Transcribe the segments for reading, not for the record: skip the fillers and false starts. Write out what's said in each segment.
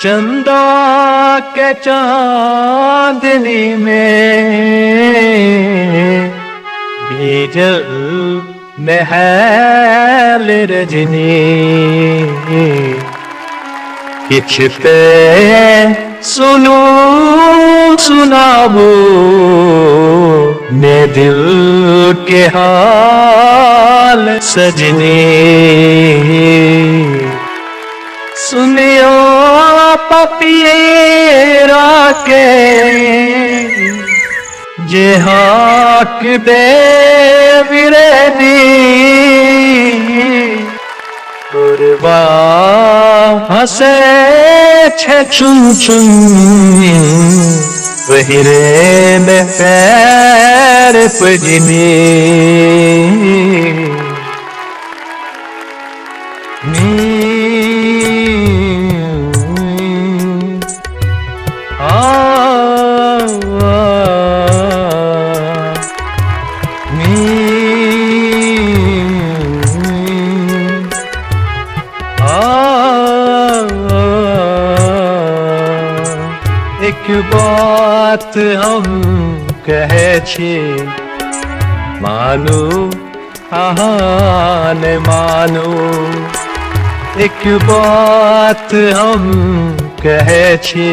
चंदा के चांदनी में बीजल महल रजनी किछते सुनो सुनाबो ने दिल के हाल सजनी। सुनियो पपीरा के जे हाक दे विरेनी गुरबा हसे छे चुन चुन वहिरे में पैर पजनी। एक बात हम कहे छी मानू आहान मानू। एक बात हम कहे छी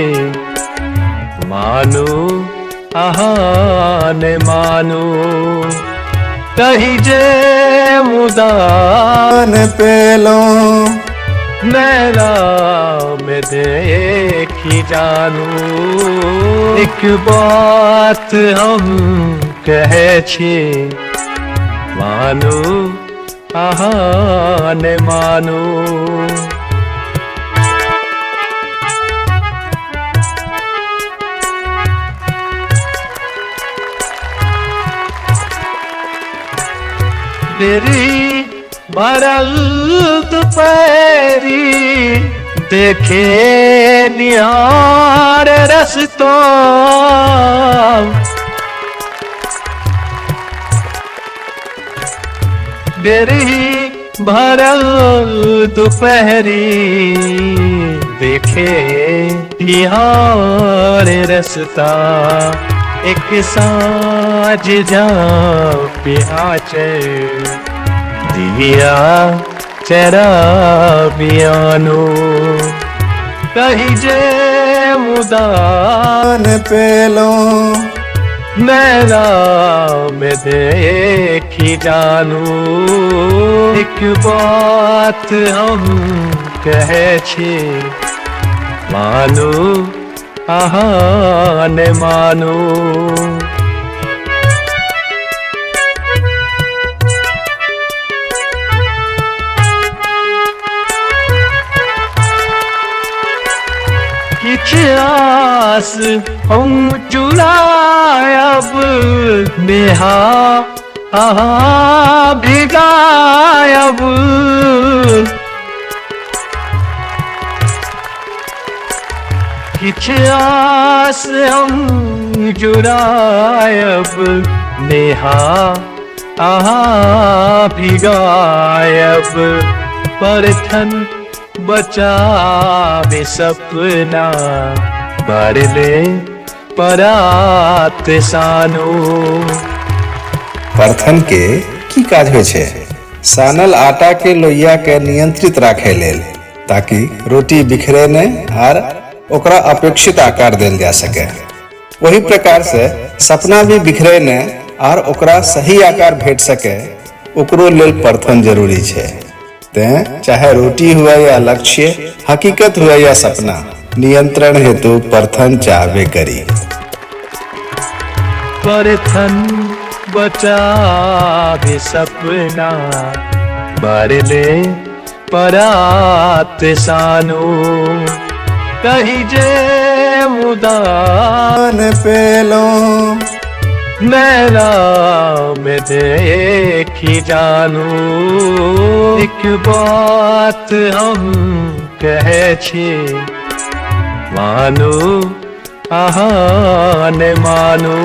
मानू आहान मानू। कही जे मुदान पेलो मेरा में देखी जानू। एक बात हम कहे छी मानू आहान मानू। तेरी भरल दोपहरी देखे निहार रस्तो तेरी भरल दोपहरी देखे निहार रस्ता। एक साँझ जा पियाचे दिया चरा बियानो। कही जे मुदान पेलो मेरा में देखी जानू। एक बात हम कहे छी मानू आहान मानू। किछ आस हम चुरायब नेहा आहा भिगायब। किछ आस हम चुरायब नेहा आहा भिगायब। परथन बचावे सपना बरले परात सानो। परथन के की काज होइ छै? सानल आटा के लोइया के नियंत्रित राखे लेल, ताकि रोटी बिखरे नहीं और ओकरा अपेक्षित आकार देल जा सके। वही प्रकार से सपना भी बिखरे नहीं और ओकरा सही आकार भेट सके, ओकरो लेल परथन जरूरी छै। ते चाहे रोटी हुआ या लक्ष्य, हकीकत हुआ या सपना, नियंत्रण हेतु परथन चाहबे करी। परथन बचावे सपना बरले परात सानो। कही जे मुदान पेलो मेरा में देखी जानू। एक बात हम कहे छी मानू आहान मानू।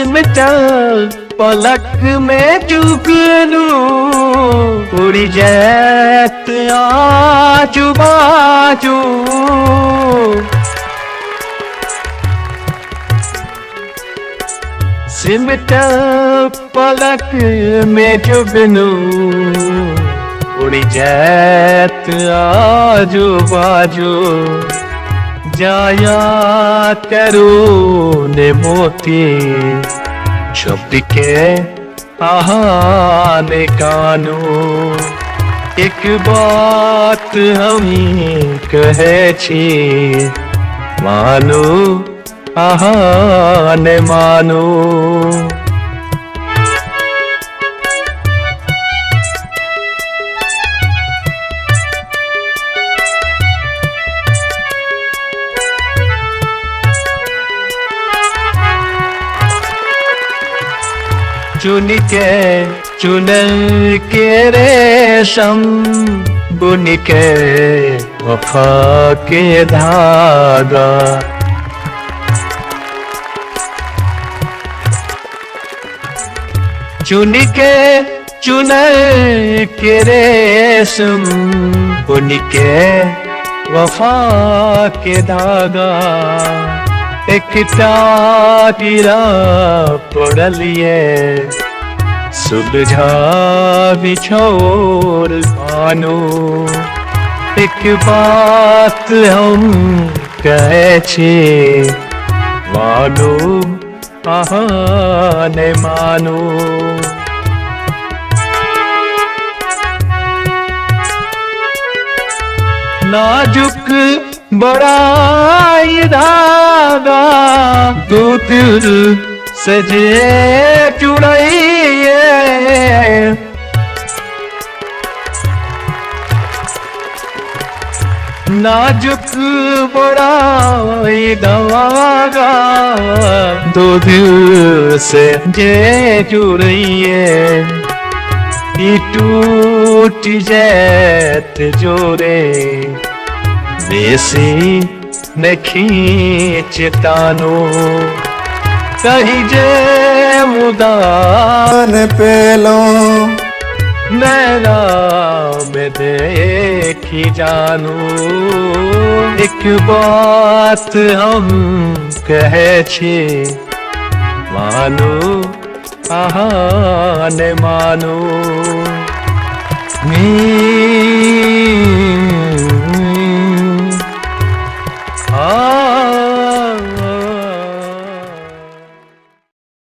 सिमटा पलक में जुगनू उड़ी जैत आजू बाजू सिमटा पलक में जुगनू उड़ी जैत आजू बाजू जाया करो ने मोती शब्द के आहाने कानू एक बात हम कहे छी मानो आहाने मानो चुन के चुनल के रेशम बुन के वफा के धागा चुन के चुनल के रेशम बुन के वफा के धागा एक टाटिरा पड़लिए सुलझा बिछोर मानो एक बात हम कहे छे मानो आहाने मानो नाजुक बड़ा धागा दूध सजे चुड़ैए नाजुक बड़ा धागा दूध से जे जुड़ैए टूट जैत जोरे बेसी न खींचतानो कही जे मुदान पेलो नैना में देखी जानू एक बात हम कहे छी मानो आहाने मानो